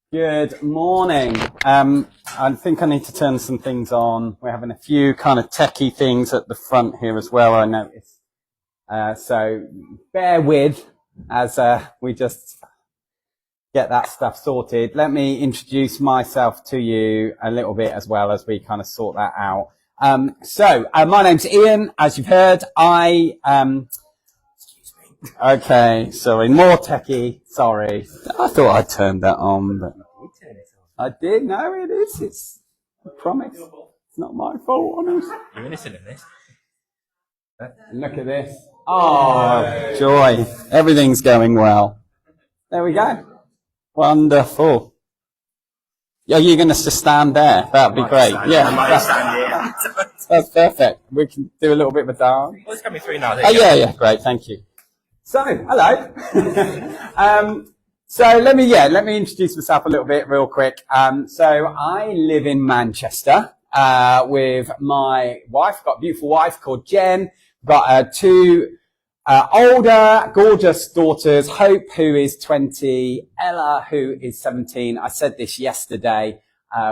Good morning. I think I need to turn some things on. We're having a few kind of techie things at the front here as well, I noticed. So bear with as we just get that stuff sorted. Let me introduce myself to you a little bit as well as we kind of sort that out. My name's Ian. As you've heard, okay, sorry, more techie, sorry. I thought I turned that on, but I did. No, it is. It's, I promise. It's not my fault, honest. You're innocent in this. Look at this. Oh, joy. Everything's going well. There we go. Wonderful. Are you going to just stand there? That'd be great. Yeah, that's perfect. We can do a little bit of a dance. Well, it's coming through now. Yeah, great. Thank you. So, hello. So let me introduce myself a little bit real quick. So I live in Manchester, with my wife. Got a beautiful wife called Jen. Got, two, older, gorgeous daughters, Hope, who is 20, Ella, who is 17. I said this yesterday,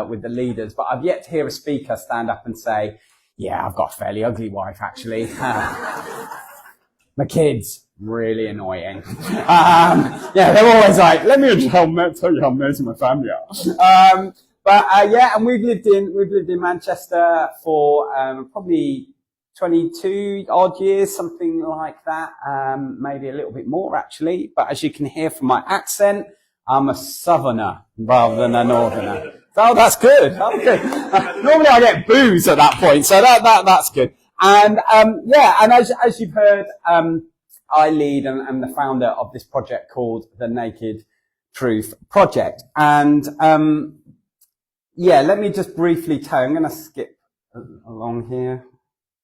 with the leaders, but I've yet to hear a speaker stand up and say, yeah, I've got a fairly ugly wife, actually. My kids, really annoying. They're always like, let me tell you how amazing my family are. And we've lived in Manchester for, probably 22 odd years, something like that. Maybe a little bit more actually. But as you can hear from my accent, I'm a southerner rather than a northerner. Oh, that's good. That's good. Normally I get boos at that point. So that's good. And as you've heard, I lead and am the founder of this project called the Naked Truth Project. And, let me just briefly tell you, I'm going to skip along here.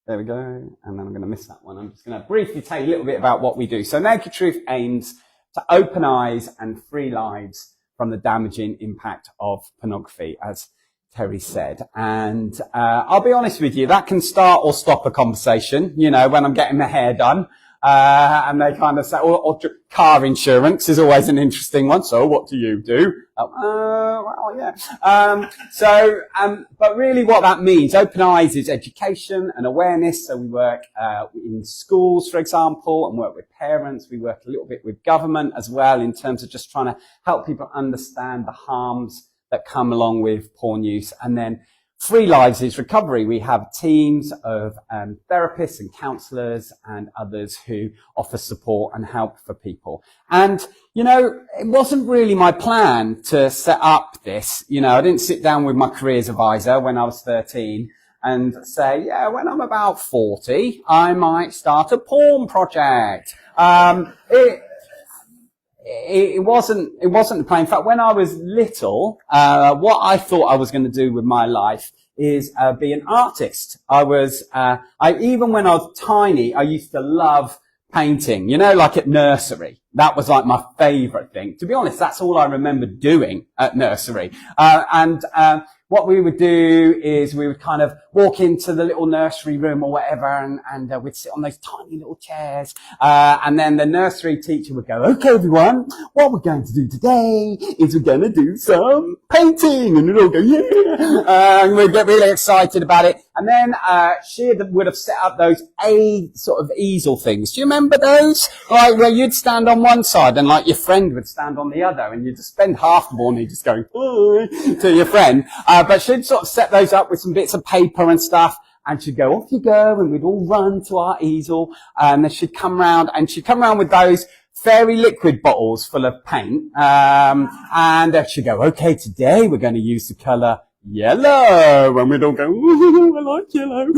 There we go. And then I'm going to miss that one. I'm just going to briefly tell you a little bit about what we do. So Naked Truth aims to open eyes and free lives from the damaging impact of pornography, as Terry said. And I'll be honest with you, that can start or stop a conversation, when I'm getting my hair done. And they kind of say, or car insurance is always an interesting one. So what do you do? But really what that means, open eyes is education and awareness. So we work, in schools, for example, and work with parents. We work a little bit with government as well in terms of just trying to help people understand the harms that come along with porn use. And then Free Lives is recovery. We have teams of therapists and counsellors and others who offer support and help for people. And, it wasn't really my plan to set up this. I didn't sit down with my careers advisor when I was 13 and say, when I'm about 40, I might start a porn project. It wasn't the plan. In fact, when I was little, what I thought I was going to do with my life is be an artist. Even when I was tiny, I used to love painting, like at nursery. That was like my favorite thing. To be honest, that's all I remember doing at nursery. What we would do is we would kind of walk into the little nursery room or whatever and we'd sit on those tiny little chairs. And then the nursery teacher would go, okay, everyone, what we're going to do today is we're going to do some painting. And we'd all go, yeah. And we'd get really excited about it. And then, she would have set up those sort of easel things. Do you remember those? Like where you'd stand on one side and like your friend would stand on the other and you'd just spend half the morning just going, to your friend. But she'd sort of set those up with some bits of paper and stuff, and she'd go, off you go, and we'd all run to our easel, and then she'd come round with those fairy liquid bottles full of paint, and she'd go, okay, today we're going to use the colour yellow, and we'd all go, ooh, I like yellow,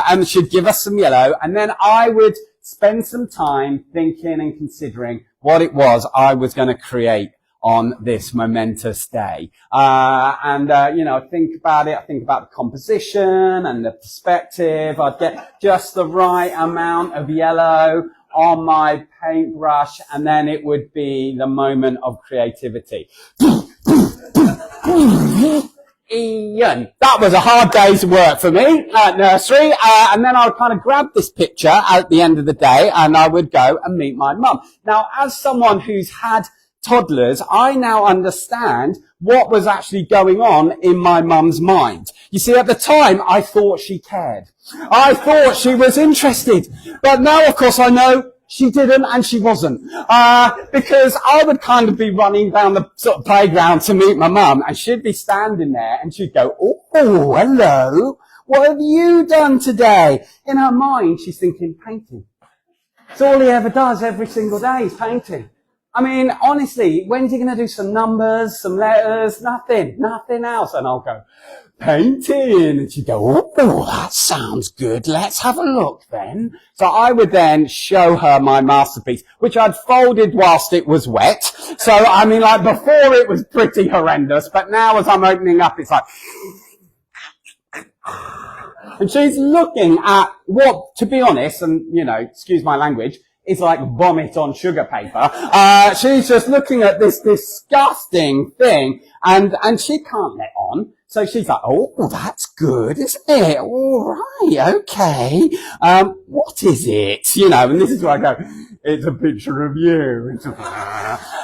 and she'd give us some yellow, and then I would spend some time thinking and considering what it was I was going to create on this momentous day. I think about it. I think about the composition and the perspective. I'd get just the right amount of yellow on my paintbrush, and then it would be the moment of creativity. Ian, that was a hard day's work for me at nursery, and then I would kind of grab this picture at the end of the day and I would go and meet my mum. Now, as someone who's had toddlers, I now understand what was actually going on in my mum's mind. You see, at the time, I thought she cared. I thought she was interested. But now, of course, I know she didn't and she wasn't. Because I would kind of be running down the sort of playground to meet my mum, and she'd be standing there and she'd go, "Oh, hello. What have you done today?" In her mind, she's thinking, painting. It's all he ever does every single day is painting. I mean, honestly, when's he going to do some numbers, some letters? Nothing else. And I'll go, painting. And she'd go, "Oh, that sounds good. Let's have a look then." So I would then show her my masterpiece, which I'd folded whilst it was wet. So, I mean, like before it was pretty horrendous, but now as I'm opening up, it's like, and she's looking at what, to be honest, and, you know, excuse my language, is like vomit on sugar paper. She's just looking at this disgusting thing, and she can't let on. So she's like, "Oh, that's good, isn't it? All right, okay. What is it?" You know, and this is where I go, "It's a picture of you."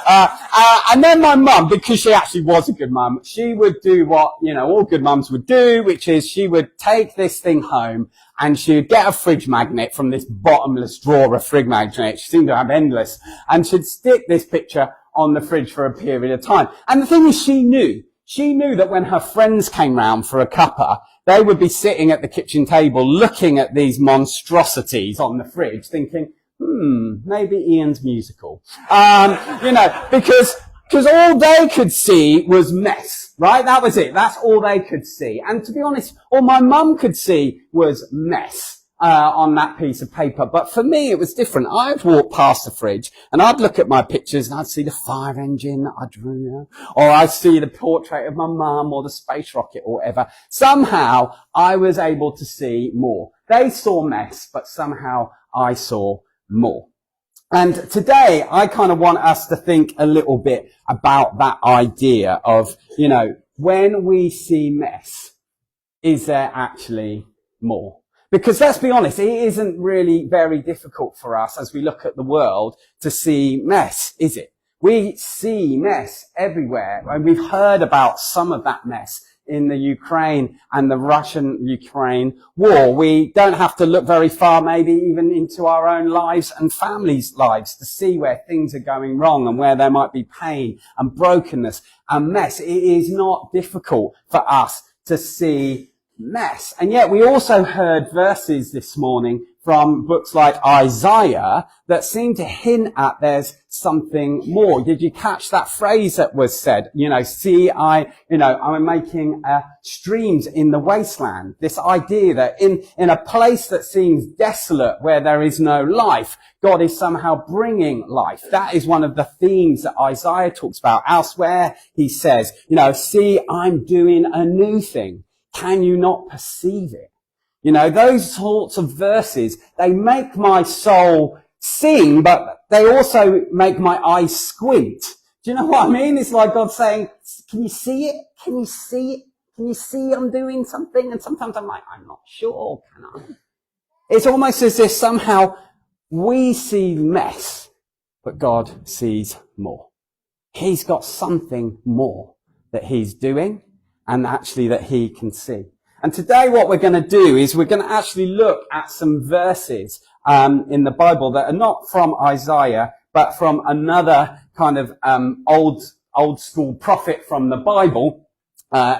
And then my mum, because she actually was a good mum, she would do what, you know, all good mums would do, which is she would take this thing home and she would get a fridge magnet from this bottomless drawer of fridge magnet. She seemed to have endless. And she'd stick this picture on the fridge for a period of time. And the thing is, she knew that when her friends came round for a cuppa, they would be sitting at the kitchen table looking at these monstrosities on the fridge thinking, maybe Ian's musical. You know, because all they could see was mess, right? That was it. That's all they could see. And to be honest, all my mum could see was mess. On that piece of paper. But for me, it was different. I'd walk past the fridge and I'd look at my pictures and I'd see the fire engine that I drew, you know, or I'd see the portrait of my mum or the space rocket or whatever. Somehow I was able to see more. They saw mess, but somehow I saw more. And today I kind of want us to think a little bit about that idea of, you know, when we see mess, is there actually more? Because let's be honest, it isn't really very difficult for us as we look at the world to see mess, is it? We see mess everywhere, and we've heard about some of that mess in the Ukraine and the Russian-Ukraine war. We don't have to look very far, maybe even into our own lives and families' lives, to see where things are going wrong and where there might be pain and brokenness and mess. It is not difficult for us to see mess. And yet we also heard verses this morning from books like Isaiah that seem to hint at there's something more. Did you catch that phrase that was said? You know, I'm making streams in the wasteland. This idea that in a place that seems desolate, where there is no life, God is somehow bringing life. That is one of the themes that Isaiah talks about. Elsewhere, he says, you know, "See, I'm doing a new thing. Can you not perceive it?" You know, those sorts of verses, they make my soul sing, but they also make my eyes squint. Do you know what I mean? It's like God saying, "Can you see it? Can you see it? Can you see I'm doing something?" And sometimes I'm like, "I'm not sure, can I?" It's almost as if somehow we see mess, but God sees more. He's got something more that he's doing, and actually that he can see. And today what we're going to do is we're going to actually look at some verses in the Bible that are not from Isaiah, but from another kind of old school prophet from the Bible,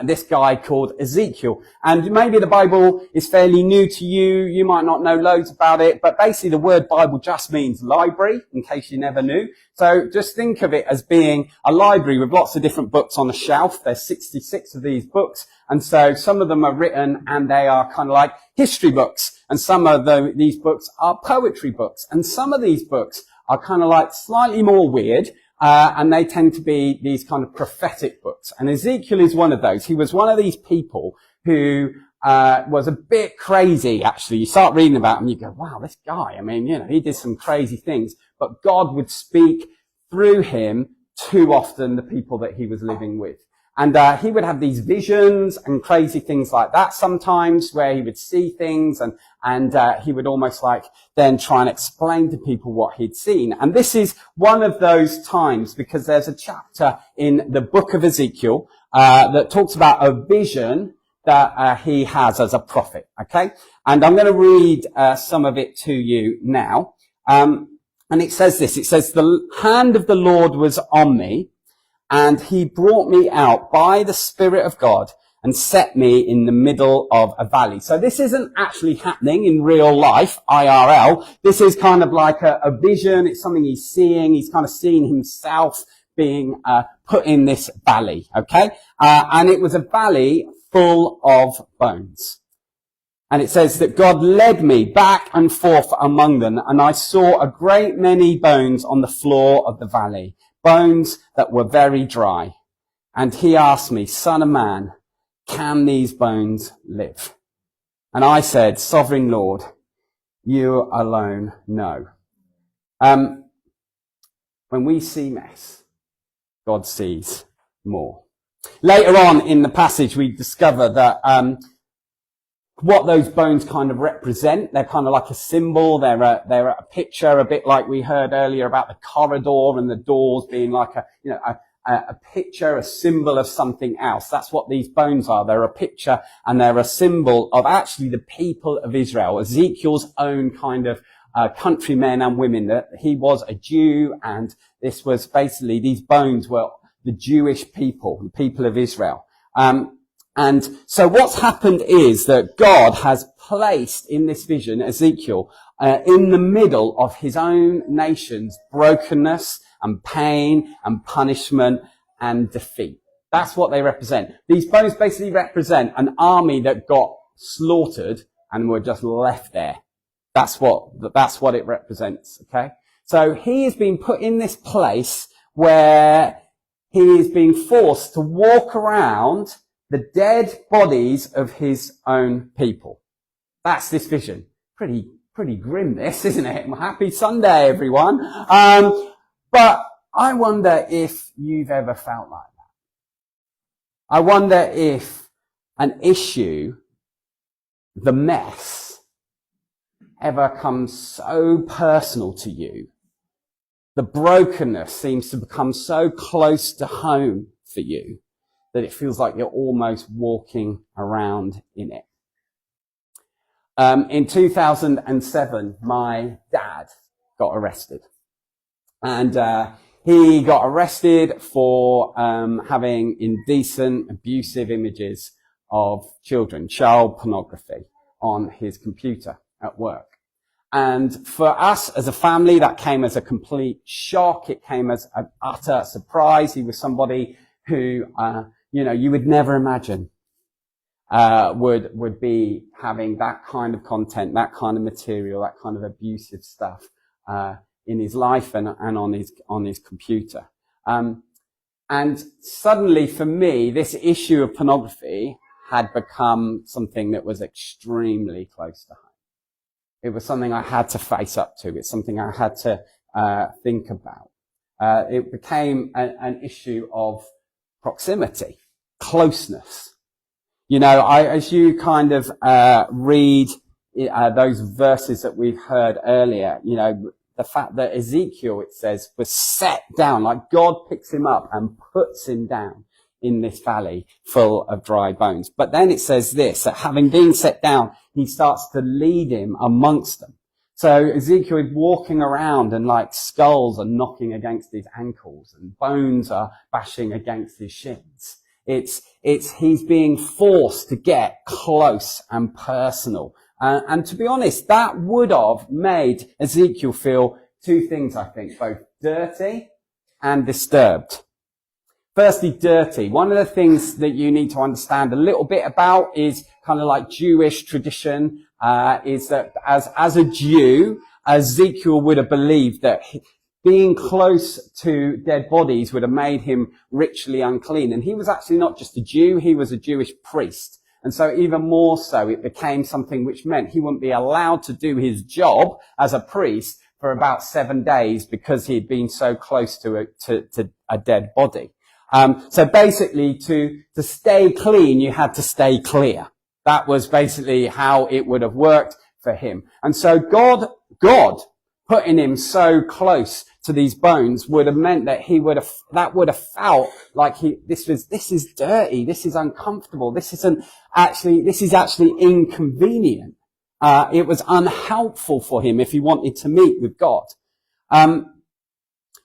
this guy called Ezekiel. And maybe the Bible is fairly new to you. You might not know loads about it, but basically the word Bible just means library, in case you never knew. So just think of it as being a library with lots of different books on a shelf. There's 66 of these books. And so some of them are written and they are kind of like history books. And some of these books are poetry books. And some of these books are kind of like slightly more weird. And they tend to be these kind of prophetic books. And Ezekiel is one of those. He was one of these people who was a bit crazy, actually. You start reading about him, you go, wow, this guy, I mean, you know, he did some crazy things. But God would speak through him to often the people that he was living with. And he would have these visions and crazy things like that sometimes, where he would see things and he would almost like then try and explain to people what he'd seen. And this is one of those times, because there's a chapter in the book of Ezekiel that talks about a vision that he has as a prophet. Okay, and I'm going to read some of it to you now. And it says this. It says, "The hand of the Lord was on me, and he brought me out by the Spirit of God and set me in the middle of a valley." So this isn't actually happening in real life, IRL. This is kind of like a vision. It's something he's seeing. He's kind of seeing himself being put in this valley, okay? And it was a valley full of bones. And it says that God led me back and forth among them, and I saw a great many bones on the floor of the valley, bones that were very dry. And he asked me, "Son of man, can these bones live?" And I said, "Sovereign Lord, you alone know." When we see mess, God sees more. Later on in the passage, we discover that what those bones kind of represent. They're kind of like a symbol. They're a picture, a bit like we heard earlier about the corridor and the doors being like a picture, a symbol of something else. That's what these bones are. They're a picture and they're a symbol of actually the people of Israel, Ezekiel's own kind of countrymen and women. That he was a Jew, and this was basically, these bones were the Jewish people, the people of Israel. And so what's happened is that God has placed in this vision Ezekiel in the middle of his own nation's brokenness and pain and punishment and defeat. That's what they represent. These bones basically represent an army that got slaughtered and were just left there. That's what it represents, okay? So he is being put in this place where he is being forced to walk around the dead bodies of his own people. That's this vision. Pretty grim this, isn't it? Happy Sunday, everyone. But I wonder if you've ever felt like that. I wonder if an issue, the mess, ever comes so personal to you. The brokenness seems to become so close to home for you that it feels like you're almost walking around in it. In 2007, my dad got arrested. And he got arrested for having indecent, abusive images of children, child pornography, on his computer at work. And for us as a family, that came as a complete shock. It came as an utter surprise. He was somebody who, you would never imagine would be having that kind of content, that kind of material, that kind of abusive stuff in his life and on his computer. And suddenly for me, this issue of pornography had become something that was extremely close to home. It was something I had to face up to. It's something I had to think about. It became an issue of proximity, closeness. As you kind of read those verses that we've heard earlier, the fact that Ezekiel, it says, was set down, like God picks him up and puts him down in this valley full of dry bones. But then it says this, that having been set down, he starts to lead him amongst them. So Ezekiel is walking around and like skulls are knocking against his ankles and bones are bashing against his shins. He's being forced to get close and personal. And to be honest, that would have made Ezekiel feel two things, I think, both dirty and disturbed. Firstly, dirty. One of the things that you need to understand a little bit about is kind of like Jewish tradition, is that as a Jew, Ezekiel would have believed that being close to dead bodies would have made him ritually unclean. And he was actually not just a Jew, he was a Jewish priest. And so even more so, it became something which meant he wouldn't be allowed to do his job as a priest for about 7 days because he'd been so close to a dead body. So basically to stay clean, you had to stay clear. That was basically how it would have worked for him. And so God putting him so close to these bones would have meant that that would have felt like this is dirty, this is uncomfortable, this is actually inconvenient. It was unhelpful for him if he wanted to meet with God. I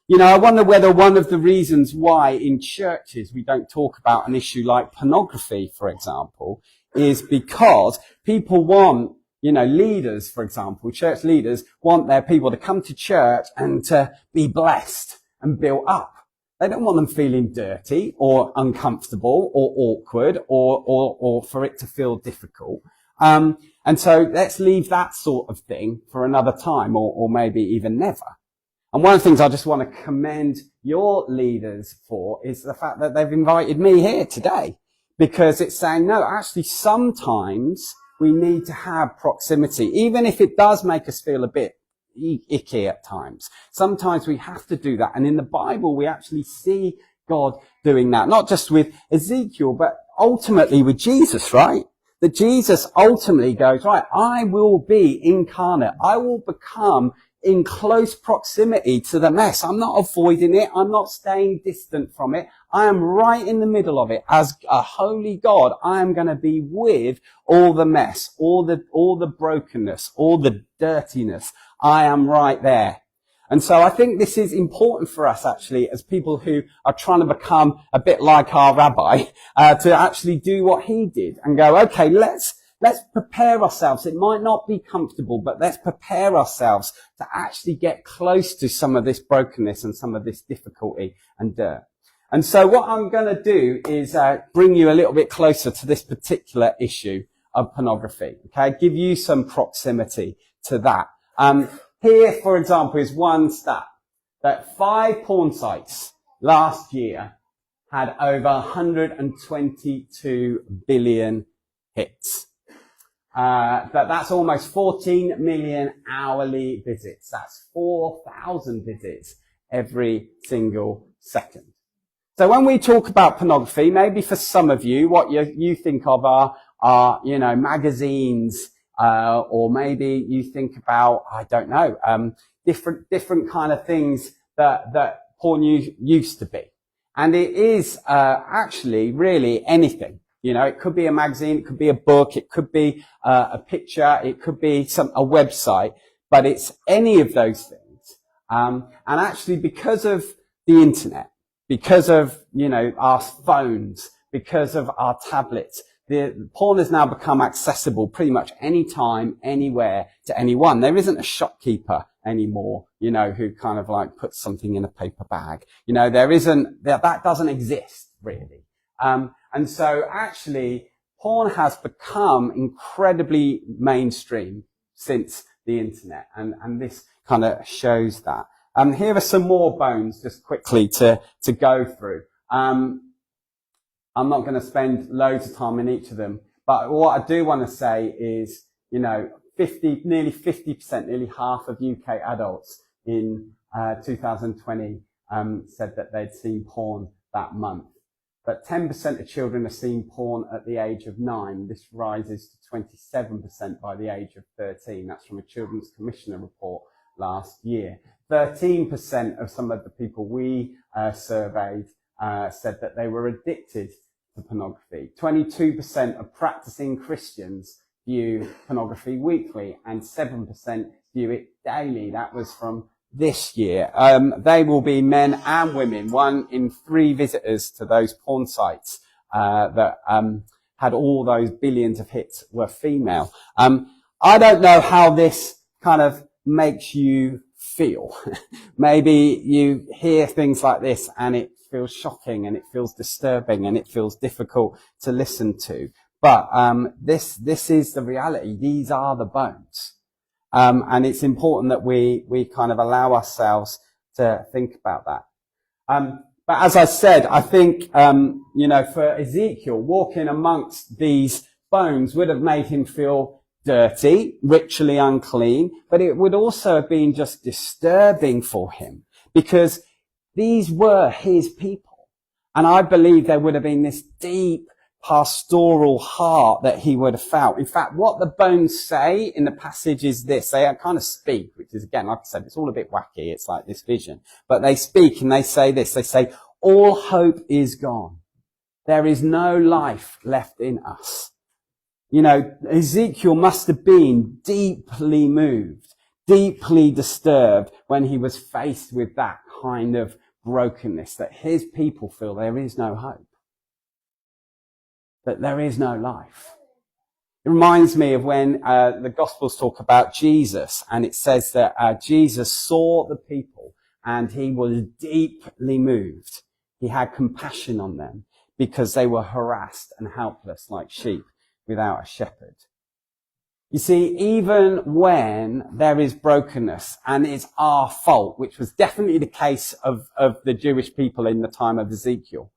wonder whether one of the reasons why in churches we don't talk about an issue like pornography, for example, is because people want, leaders, for example, church leaders want their people to come to church and to be blessed and built up. They don't want them feeling dirty or uncomfortable or awkward or for it to feel difficult. And so let's leave that sort of thing for another time or maybe even never. And one of the things I just want to commend your leaders for is the fact that they've invited me here today, because it's saying, no, actually sometimes we need to have proximity, even if it does make us feel a bit icky at times. Sometimes we have to do that. And in the Bible, we actually see God doing that, not just with Ezekiel, but ultimately with Jesus, right? That Jesus ultimately goes, right, I will be incarnate. I will become in close proximity to the mess. I'm not avoiding it. I'm not staying distant from it. I am right in the middle of it. As a holy God, I am going to be with all the mess, all the brokenness, all the dirtiness. I am right there. And so I think this is important for us actually as people who are trying to become a bit like our rabbi, to actually do what he did and go, okay, let's prepare ourselves. It might not be comfortable, but let's prepare ourselves to actually get close to some of this brokenness and some of this difficulty and dirt. And so what I'm going to do is bring you a little bit closer to this particular issue of pornography. Okay, give you some proximity to that. Here, for example, is one stat that 5 porn sites last year had over 122 billion hits. That's almost 14 million hourly visits. That's 4,000 visits every single second. So when we talk about pornography, maybe for some of you, what you think of are magazines, or maybe you think about, I don't know, different kind of things that porn used to be. And it is, actually really anything. It could be a magazine, it could be a book, it could be a picture, it could be a website, but it's any of those things. And actually because of the internet, because of, our phones, because of our tablets, the porn has now become accessible pretty much anytime, anywhere to anyone. There isn't a shopkeeper anymore, who kind of like puts something in a paper bag. That doesn't exist really. And so actually porn has become incredibly mainstream since the internet. And this kind of shows that. Here are some more bones just quickly to go through. I'm not going to spend loads of time in each of them, but what I do want to say is, nearly 50%, nearly half of UK adults in 2020 said that they'd seen porn that month. But 10% of children are seeing porn at the age of 9. This rises to 27% by the age of 13. That's from a Children's Commissioner report last year. 13% of some of the people we surveyed said that they were addicted to pornography. 22% of practicing Christians view pornography weekly, and 7% view it daily. That was from this year. They will be men and women. 1 in 3 visitors to those porn sites that had all those billions of hits were female. I don't know how this kind of makes you feel. Maybe you hear things like this and it feels shocking and it feels disturbing and it feels difficult to listen to. But this is the reality. These are the bones. And it's important that we kind of allow ourselves to think about that. But as I said, I think, for Ezekiel, walking amongst these bones would have made him feel dirty, ritually unclean, but it would also have been just disturbing for him because these were his people. And I believe there would have been this deep pastoral heart that he would have felt. In fact, what the bones say in the passage is this. They kind of speak, which is, again, like I said, it's all a bit wacky. It's like this vision. But they speak and they say this. They say, all hope is gone. There is no life left in us. You know, Ezekiel must have been deeply moved, deeply disturbed when he was faced with that kind of brokenness, that his people feel there is no hope, that there is no life. It reminds me of when the Gospels talk about Jesus, and it says that Jesus saw the people and he was deeply moved. He had compassion on them because they were harassed and helpless like sheep without a shepherd. You see, even when there is brokenness and it's our fault, which was definitely the case of the Jewish people in the time of Ezekiel,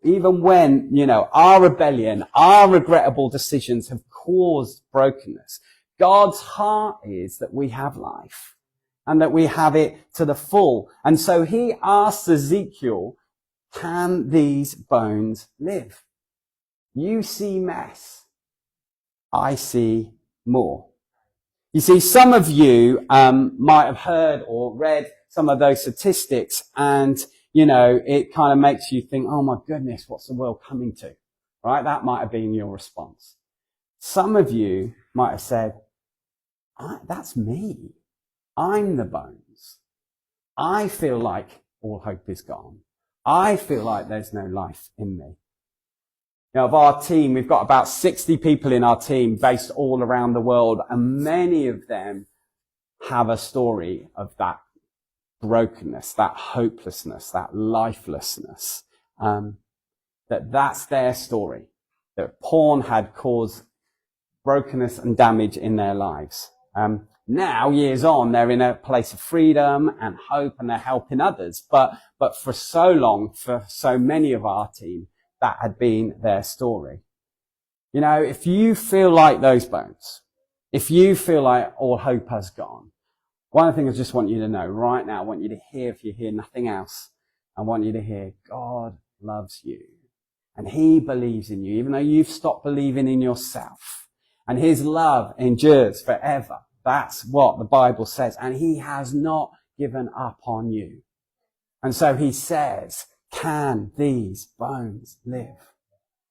even when, you know, our rebellion, our regrettable decisions have caused brokenness, God's heart is that we have life and that we have it to the full. And so he asks Ezekiel, can these bones live? You see mess. I see more. You see, some of you might have heard or read some of those statistics, and, you know, it kind of makes you think, oh my goodness, what's the world coming to? Right? That might have been your response. Some of you might have said, that's me. I'm the bones. I feel like all hope is gone. I feel like there's no life in me. Now, of our team, we've got about 60 people in our team based all around the world, and many of them have a story of that brokenness, that hopelessness, that lifelessness, that's their story, that porn had caused brokenness and damage in their lives. Now, years on, they're in a place of freedom and hope, and they're helping others. But for so long, for so many of our team, that had been their story. You know, if you feel like those bones, if you feel like all hope has gone, one of the things I just want you to know right now, I want you to hear, if you hear nothing else, I want you to hear God loves you. And he believes in you, even though you've stopped believing in yourself. And his love endures forever. That's what the Bible says. And he has not given up on you. And so he says, can these bones live?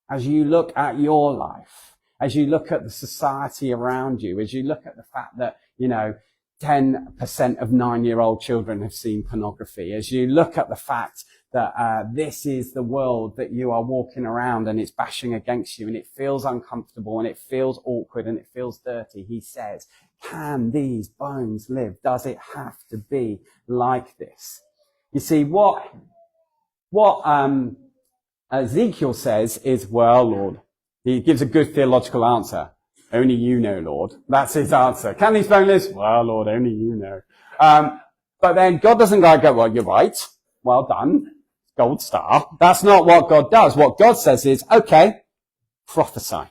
As you look at your life, as you look at the society around you, as you look at the fact that, you know, 10% of 9-year-old children have seen pornography, as you look at the fact that this is the world that you are walking around and it's bashing against you and it feels uncomfortable and it feels awkward and it feels dirty, he says, can these bones live? Does it have to be like this? You see, what Ezekiel says is, well, Lord, he gives a good theological answer. Only you know, Lord. That's his answer. Can these bones live? Well, Lord, only you know. But then God doesn't go, well, you're right. Well done. Gold star. That's not what God does. What God says is, okay, prophesy.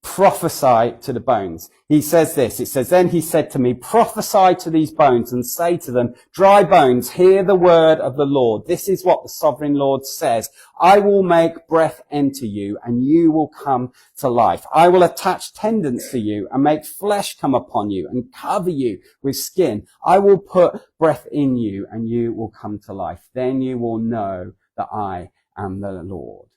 Prophesy to the bones. He says this. It says, then he said to me, prophesy to these bones and say to them, dry bones, hear the word of the Lord. This is what the sovereign Lord says. I will make breath enter you and you will come to life. I will attach tendons to you and make flesh come upon you and cover you with skin. I will put breath in you and you will come to life. Then you will know that I am the Lord.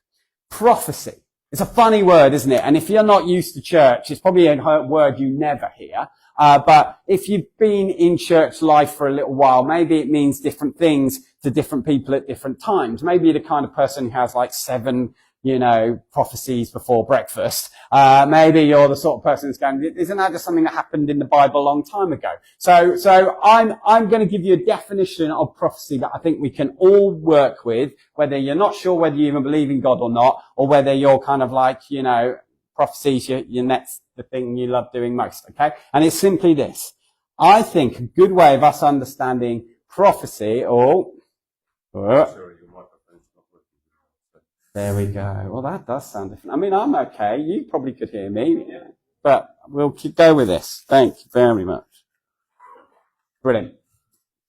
Prophecy. It's a funny word, isn't it? And if you're not used to church, it's probably a word you never hear. But if you've been in church life for a little while, maybe it means different things to different people at different times. Maybe you're the kind of person who has like 7, prophecies before breakfast. Maybe you're the sort of person who's going, isn't that just something that happened in the Bible a long time ago? So I'm going to give you a definition of prophecy that I think we can all work with, whether you're not sure whether you even believe in God or not, or whether you're kind of like, prophecy's your next, the thing you love doing most, okay? And it's simply this. I think a good way of us understanding prophecy, there we go. Well, that does sound different. I mean, I'm okay. You probably could hear me, but we'll go with this. Thank you very much. Brilliant.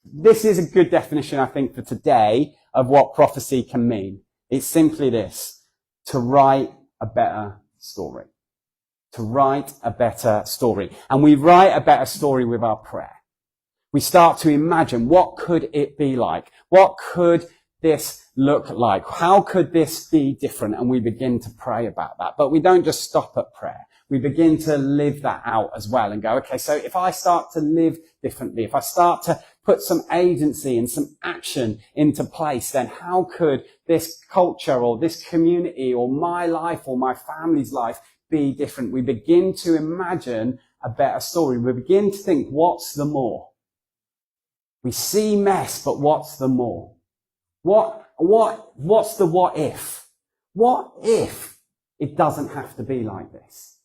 This is a good definition, I think, for today of what prophecy can mean. It's simply this: to write a better story. To write a better story. And we write a better story with our prayer. We start to imagine, what could it be like? What could this look like? How could this be different? And we begin to pray about that. But we don't just stop at prayer. We begin to live that out as well and go, okay, so if I start to live differently, if I start to put some agency and some action into place, then how could this culture or this community or my life or my family's life be different? We begin to imagine a better story. We begin to think, what's the more? We see mess, but what's the more? What's the what if? What if it doesn't have to be like this?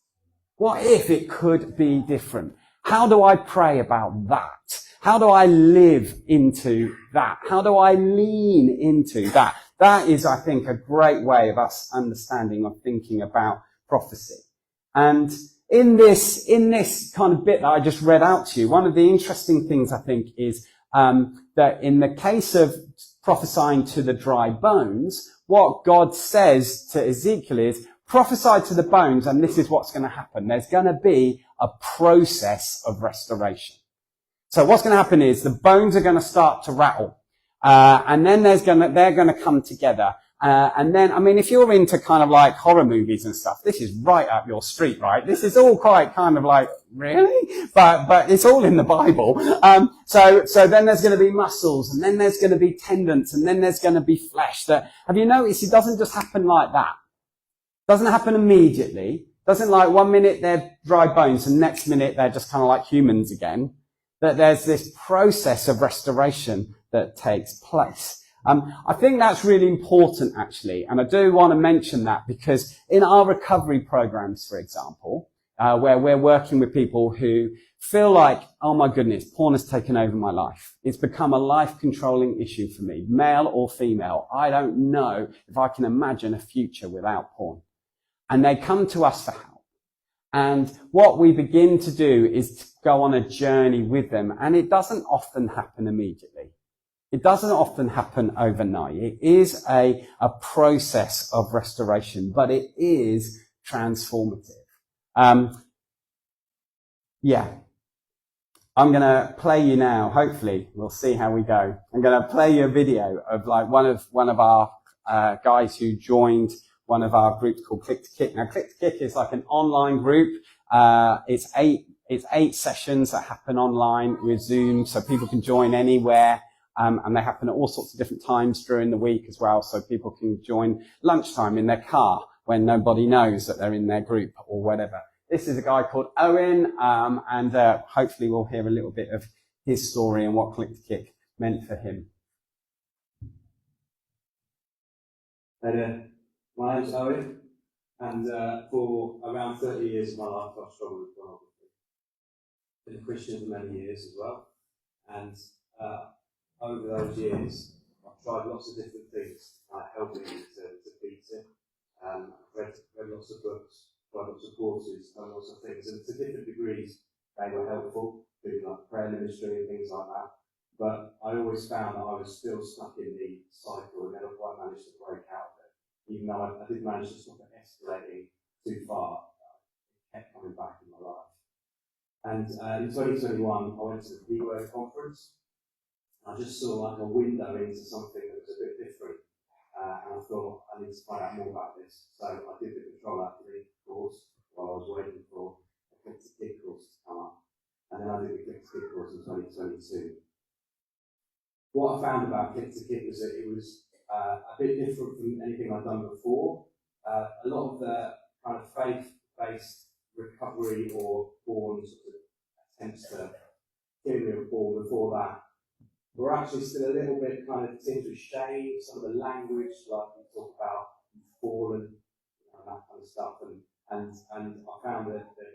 What if it could be different? How do I pray about that? How do I live into that? How do I lean into that? That is, I think, a great way of us understanding or thinking about prophecy. And in this kind of bit that I just read out to you, one of the interesting things I think is that in the case of prophesying to the dry bones, what God says to Ezekiel is, prophesy to the bones, and this is what's going to happen. There's going to be a process of restoration. So what's going to happen is the bones are going to start to rattle, and then they're going to come together. And then, I mean, if you're into kind of like horror movies and stuff, this is right up your street, right? This is all quite kind of like, really? But it's all in the Bible. So then there's going to be muscles, and then there's going to be tendons, and then there's going to be flesh. Have you noticed it doesn't just happen like that? It doesn't happen immediately. It doesn't like 1 minute they're dry bones and next minute they're just kind of like humans again. That there's this process of restoration that takes place. I think that's really important, actually, and I do want to mention that because in our recovery programs, for example, where we're working with people who feel like, oh my goodness, porn has taken over my life. It's become a life-controlling issue for me, male or female. I don't know if I can imagine a future without porn. And they come to us for help. And what we begin to do is to go on a journey with them, and it doesn't often happen immediately. It doesn't often happen overnight. It is a process of restoration, but it is transformative. Yeah. I'm going to play you now. Hopefully, we'll see how we go. I'm going to play you a video of like one of our guys who joined one of our groups called Click to Kick. Now, Click to Kick is like an online group. It's eight sessions that happen online with Zoom, so people can join anywhere. And they happen at all sorts of different times during the week as well, so people can join lunchtime in their car when nobody knows that they're in their group or whatever. This is a guy called Owen, and hopefully we'll hear a little bit of his story and what Click to Kick meant for him. My name's Owen, and for around 30 years of my life I've struggled with pornography. Been a Christian for many years as well, and over those years, I've tried lots of different things to help me to beat it. I've read lots of books, tried lots of courses, done lots of things, and to different degrees they were helpful, things like prayer ministry and things like that. But I always found that I was still stuck in the cycle and never quite managed to break out of it. Even though I did manage to stop it escalating too far, it kept coming back in my life. And in 2021, I went to the D-Word conference. I just saw like a window into something that was a bit different, and I thought I need to find out more about this. So I did the Control Athlete course while I was waiting for the Click to Kick course to come up, and then I did the Click to Kick course in 2022. What I found about Click to Kick was that it was a bit different from anything I'd done before. A lot of the kind of faith-based recovery or porn sort of attempts to kill me with porn before that we're actually still a little bit kind of tinged with shame, some of the language, like we talk about fallen, and that kind of stuff, and I found that the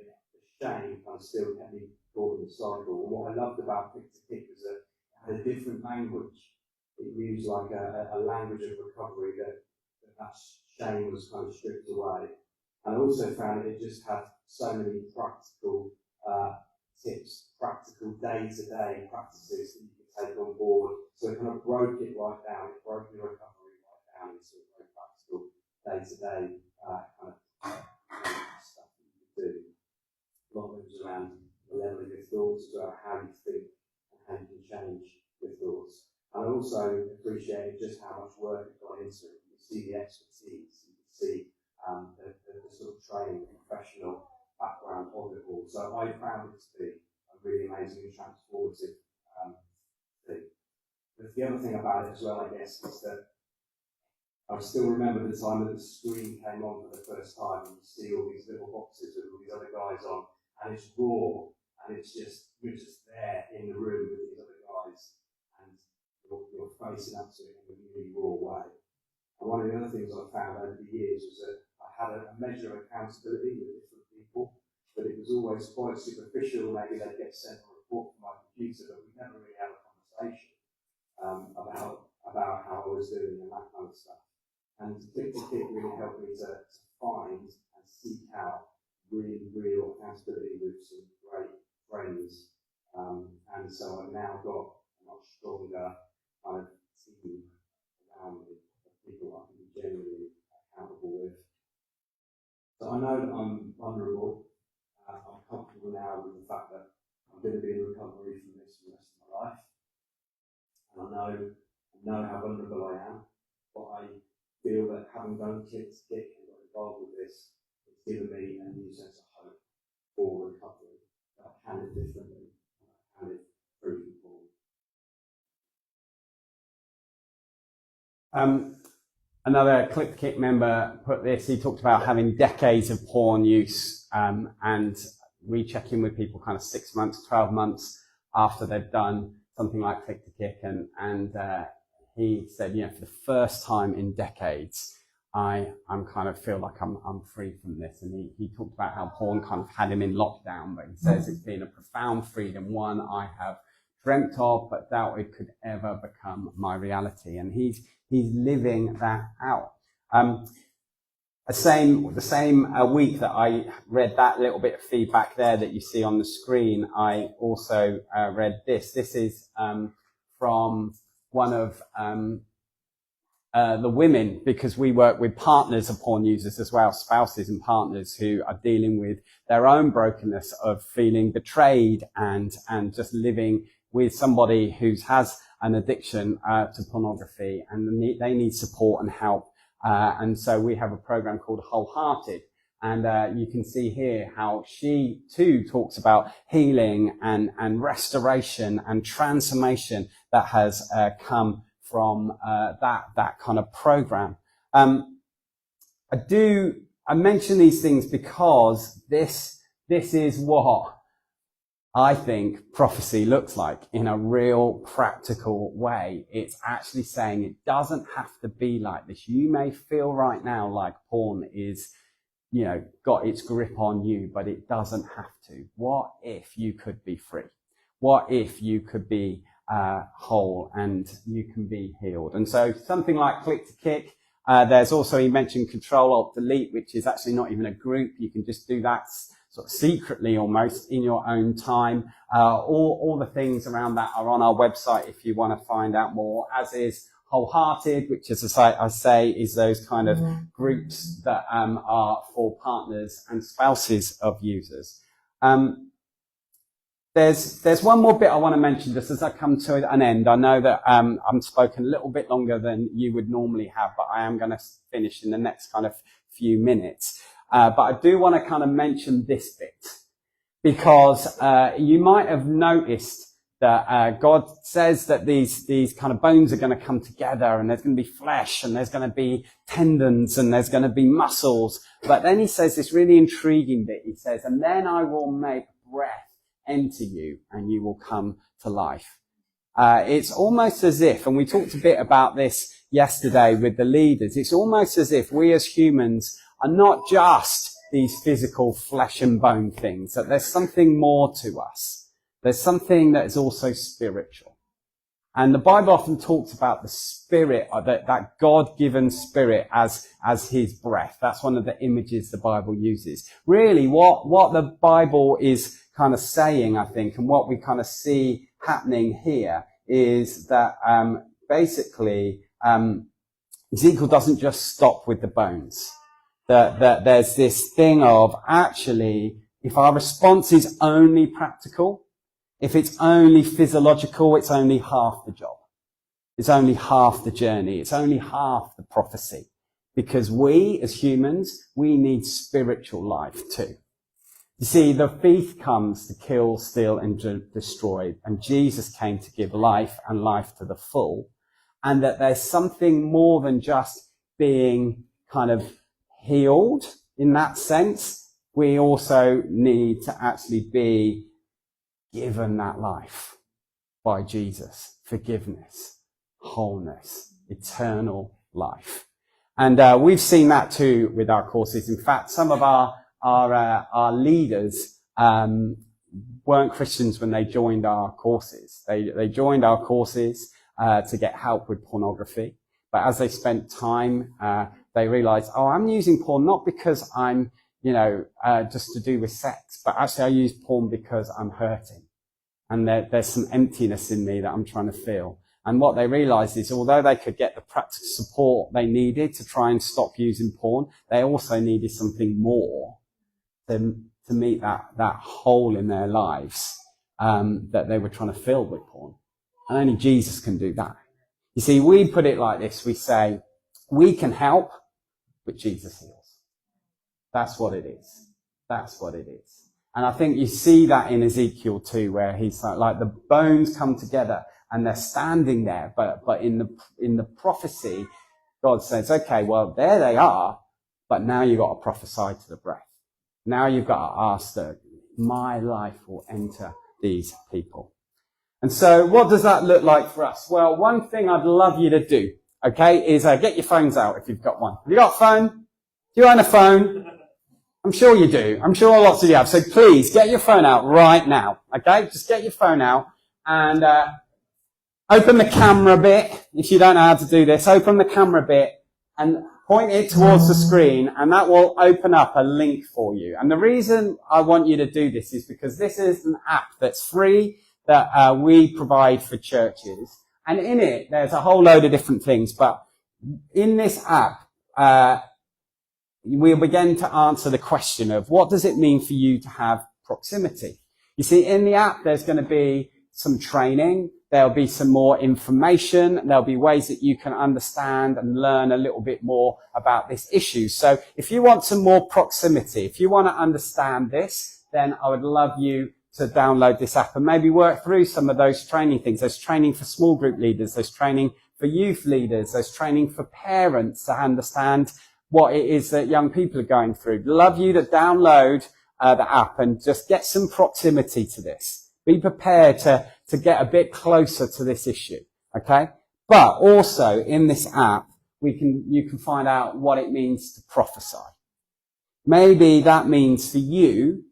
shame kind of still kept me caught in the cycle. And what I loved about Click to Kick was that it had a different language. It used like a language of recovery that shame was kind of stripped away. And I also found that it just had so many practical tips, practical day-to-day practices that you could take on board. So it kind of broke it right down. It broke the recovery right down into a very practical day-to-day kind of stuff that you do. A lot of it was around the level of your thoughts, about how you think and how you can change your thoughts. And I also appreciated just how much work had gone into it. You see the expertise, you can see the sort of training, professional background of it all. So I found it to be a really amazing and transformative thing. But the other thing about it as well, I guess, is that I still remember the time that the screen came on for the first time and you see all these little boxes with all these other guys on, and it's raw, and it's just, you're just there in the room with these other guys, and you're facing up to it in a really raw way. And one of the other things I found over the years was that I had a measure of accountability with different people, but it was always quite superficial. Maybe they'd get sent a report from my computer, but we never really had a conversation about how I was doing and that kind of stuff. And Click to Kick really helped me to find and seek out really real accountability with some great friends. And so I've now got a much stronger kind of team around me. People I can be genuinely accountable with. So I know that I'm vulnerable. I'm comfortable now with the fact that I'm going to be in recovery from this for the rest of my life. And I know how vulnerable I am, but I feel that having done Click to Kick and got involved with this, it's given me a new sense of hope for recovery. That I can live differently, and I can live free from porn. Another Click to Kick member put this. He talked about having decades of porn use, and we check in with people kind of 6 months, 12 months after they've done something like Click to Kick, and he said, for the first time in decades, I'm kind of feel like I'm free from this. And he talked about how porn kind of had him in lockdown, but he says it's been a profound freedom, one I have dreamt of but doubted could ever become my reality. And he's living that out. The same week that I read that little bit of feedback there that you see on the screen, I also read this. This is from one of the women, because we work with partners of porn users as well, spouses and partners who are dealing with their own brokenness of feeling betrayed and just living with somebody who has an addiction to pornography, and they need support and help. And so we have a program called Wholehearted. And you can see here how she too talks about healing and restoration and transformation that has come from that kind of program. I mention these things because this is what I think prophecy looks like in a real practical way. It's actually saying it doesn't have to be like this. You may feel right now like porn is, got its grip on you, but it doesn't have to. What if you could be free? What if you could be whole and you can be healed? And so something like Click to Kick. There's also, he mentioned Control-Alt-Delete, which is actually not even a group. You can just do that sort of secretly almost in your own time. All the things around that are on our website if you want to find out more, as is Wholehearted, which as I say is those kind of groups that are for partners and spouses of users. There's one more bit I want to mention just as I come to an end. I know that I'm spoken a little bit longer than you would normally have, but I am going to finish in the next kind of few minutes. But I do want to kind of mention this bit, because you might have noticed that God says that these kind of bones are going to come together, and there's going to be flesh, and there's going to be tendons, and there's going to be muscles. But then he says this really intriguing bit. He says, and then I will make breath enter you, and you will come to life. It's almost as if, and we talked a bit about this yesterday with the leaders, it's almost as if we as humans are not just these physical flesh and bone things, that there's something more to us. There's something that is also spiritual. And the Bible often talks about the spirit, that God-given spirit as his breath. That's one of the images the Bible uses. Really, what the Bible is kind of saying, I think, and what we kind of see happening here is that basically Ezekiel doesn't just stop with the bones. That there's this thing of actually, if our response is only practical, if it's only physiological, it's only half the job. It's only half the journey. It's only half the prophecy. Because we, as humans, we need spiritual life too. You see, the thief comes to kill, steal, and destroy. And Jesus came to give life and life to the full. And that there's something more than just being kind of healed in that sense. We also need to actually be given that life by Jesus. Forgiveness, wholeness, eternal life. And we've seen that too with our courses. In fact, some of our leaders weren't Christians when they joined our courses. They joined our courses to get help with pornography. But as they spent time, they realized, I'm using porn not because I'm, just to do with sex, but actually I use porn because I'm hurting. And there's some emptiness in me that I'm trying to fill. And what they realized is, although they could get the practical support they needed to try and stop using porn, they also needed something more to meet that hole in their lives that they were trying to fill with porn. And only Jesus can do that. You see, we put it like this. We say, we can help, but Jesus heals. That's what it is. That's what it is. And I think you see that in Ezekiel too, where he's like the bones come together and they're standing there. But in the prophecy, God says, okay, well, there they are, but now you've got to prophesy to the breath. Now you've got to ask that my life will enter these people. And so what does that look like for us? Well, one thing I'd love you to do, okay, is get your phones out if you've got one. Have you got a phone? Do you own a phone? I'm sure you do. I'm sure lots of you have. So please get your phone out right now, okay? Just get your phone out and open the camera bit. If you don't know how to do this, open the camera bit and point it towards the screen, and that will open up a link for you. And the reason I want you to do this is because this is an app that's free that we provide for churches. And in it, there's a whole load of different things. But in this app, we'll begin to answer the question of what does it mean for you to have proximity? You see, in the app, there's going to be some training. There'll be some more information. There'll be ways that you can understand and learn a little bit more about this issue. So if you want some more proximity, if you want to understand this, then I would love you to download this app and maybe work through some of those training things. There's training for small group leaders. There's training for youth leaders. There's training for parents to understand what it is that young people are going through. Love you to download the app and just get some proximity to this. Be prepared to get a bit closer to this issue, okay? But also in this app, you can find out what it means to prophesy. Maybe that means for you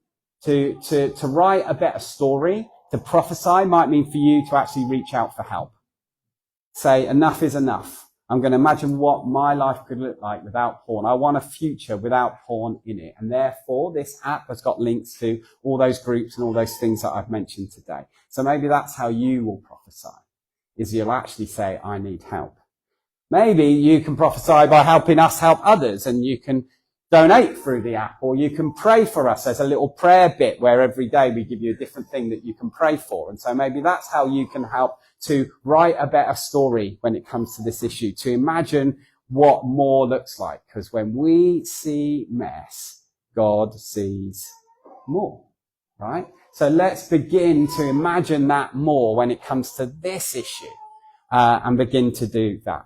to write a better story. To prophesy might mean for you to actually reach out for help. Say, enough is enough. I'm going to imagine what my life could look like without porn. I want a future without porn in it. And therefore, this app has got links to all those groups and all those things that I've mentioned today. So maybe that's how you will prophesy, is you'll actually say, I need help. Maybe you can prophesy by helping us help others, and you can donate through the app, or you can pray for us. There's a little prayer bit where every day we give you a different thing that you can pray for. And so maybe that's how you can help to write a better story when it comes to this issue, to imagine what more looks like. Because when we see mess, God sees more, right? So let's begin to imagine that more when it comes to this issue, and begin to do that.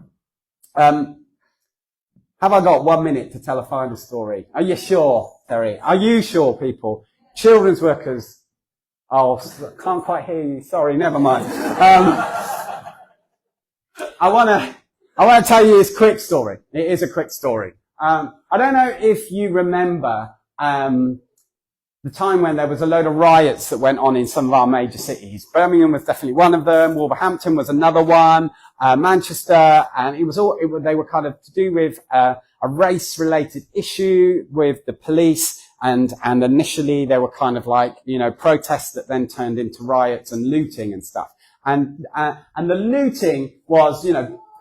Have I got 1 minute to tell a final story? Are you sure, Terry? Are you sure, people? Children's workers. Oh, can't quite hear you. Sorry, never mind. I want to tell you this quick story. It is a quick story. I don't know if you remember the time when there was a load of riots that went on in some of our major cities. Birmingham was definitely one of them. Wolverhampton was another one. Manchester, and they were kind of to do with a race-related issue with the police. And initially they were kind of like, protests that then turned into riots and looting and stuff. And the looting was,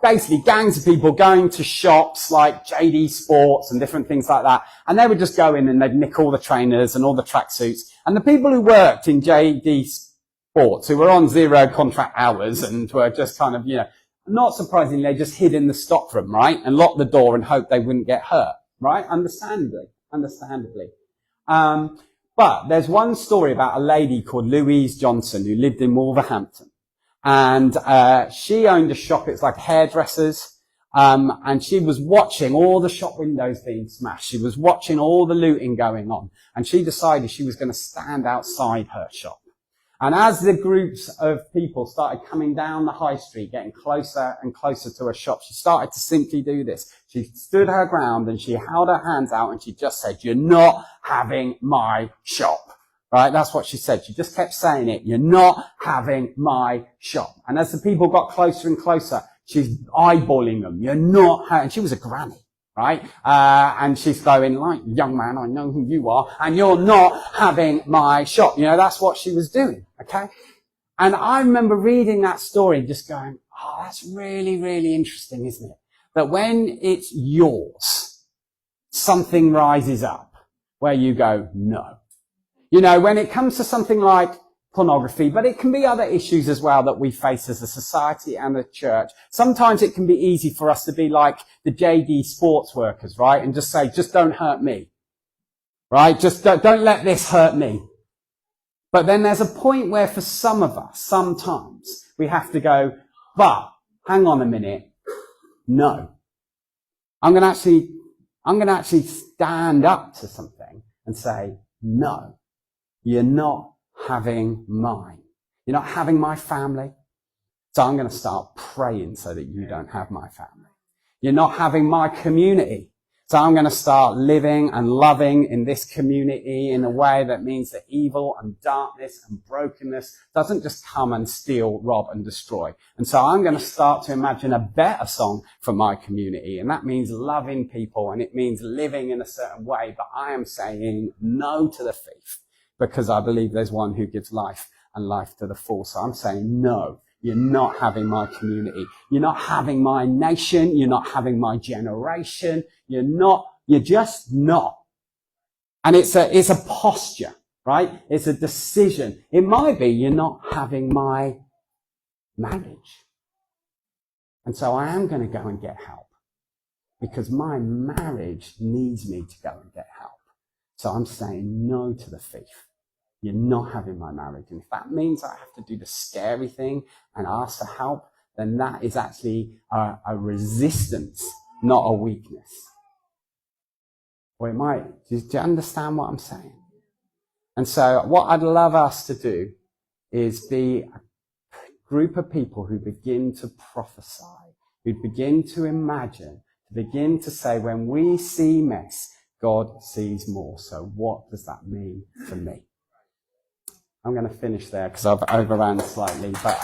basically gangs of people going to shops like JD Sports and different things like that. And they would just go in and they'd nick all the trainers and all the tracksuits. And the people who worked in JD Sports, who were on 0 contract hours and were just kind of, not surprisingly, they just hid in the stockroom, right? And locked the door and hoped they wouldn't get hurt, right? Understandably. But there's one story about a lady called Louise Johnson who lived in Wolverhampton. And she owned a shop. It's like hairdressers. And she was watching all the shop windows being smashed. She was watching all the looting going on. And she decided she was going to stand outside her shop. And as the groups of people started coming down the high street, getting closer and closer to her shop, she started to simply do this. She stood her ground and she held her hands out and she just said, "You're not having my shop." Right? That's what she said. She just kept saying it. "You're not having my shop." And as the people got closer and closer, she's eyeballing them. "You're not having," and she was a granny. Right? And she's going like, "Young man, I know who you are, and you're not having my shop." That's what she was doing. Okay? And I remember reading that story and just going, oh, that's really, really interesting, isn't it? That when it's yours, something rises up where you go, no. When it comes to something like pornography, but it can be other issues as well that we face as a society and a church. Sometimes it can be easy for us to be like the JD Sports workers, right? And just say, just don't hurt me, right? Just don't let this hurt me. But then there's a point where for some of us, sometimes we have to go, but hang on a minute. No. I'm going to actually stand up to something and say, no, you're not having mine. You're not having my family. So I'm going to start praying so that you don't have my family. You're not having my community. So I'm going to start living and loving in this community in a way that means that evil and darkness and brokenness doesn't just come and steal, rob and destroy. And so I'm going to start to imagine a better song for my community. And that means loving people and it means living in a certain way. But I am saying no to the thief because I believe there's one who gives life and life to the full. So I'm saying no. You're not having my community. You're not having my nation. You're not having my generation. You're just not. And it's a posture, right? It's a decision. It might be you're not having my marriage. And so I am going to go and get help because my marriage needs me to go and get help. So I'm saying no to the thief. You're not having my marriage. And if that means I have to do the scary thing and ask for help, then that is actually a resistance, not a weakness. Or it might, do you understand what I'm saying? And so what I'd love us to do is be a group of people who begin to prophesy, who begin to imagine, to begin to say, when we see mess, God sees more. So what does that mean for me? I'm going to finish there because I've overrun slightly, but